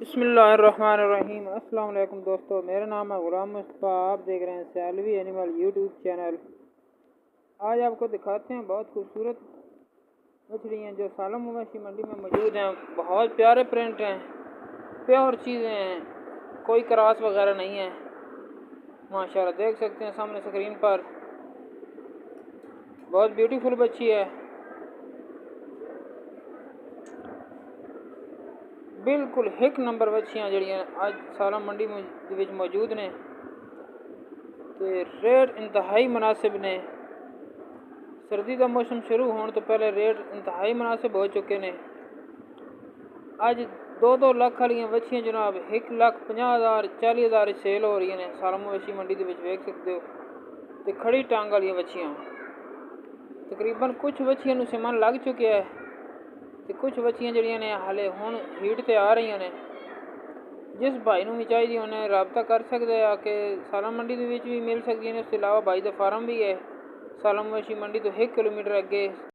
बिस्मिल्लाहिर्रहमानिर्रहीम। अस्सलाम वालेकुम दोस्तों, मेरा नाम है गुलाम मुस्तफ़ा। आप देख रहे हैं सैलवी एनिमल यूट्यूब चैनल। आज आपको दिखाते हैं बहुत खूबसूरत मछलियाँ जो सालम मवेशी मंडी में मौजूद हैं। बहुत प्यारे प्रिंट हैं, प्योर चीज़ें हैं, कोई क्रॉस वगैरह नहीं है। माशाल्लाह देख सकते हैं सामने स्क्रीन पर, बहुत ब्यूटीफुल बच्ची है। बिल्कुल एक नंबर बच्चियाँ जड़ियाँ आज सालम मंडी में मौजूद ने ते रेट इंतहाई मुनासिब ने। सर्दी का मौसम शुरू होने तो पहले रेट इंतहाई मुनासिब हो चुके ने। आज 2-2 लाख वाली बच्चियाँ जनाब 1,50,000 40,000 सेल हो रही ने सालम मवेशी मंडी के वेख सकते हो। तो खड़ी टांग वाली बच्चियाँ तकरीबन कुछ बच्चियाँ नूं सिमन लग चुके है ते कुछ बच्चियाँ जड़ियाँ ने हाले हुण हीट ते आ रही ने। जिस भाई नूं भी चाहिए उन्हें रबता कर सकते हैं कि सालम मंडी के भी मिल सकती है। उसके अलावा भाई का फार्म भी है सालम मवेशी मंडी तो 1 किलोमीटर अगे।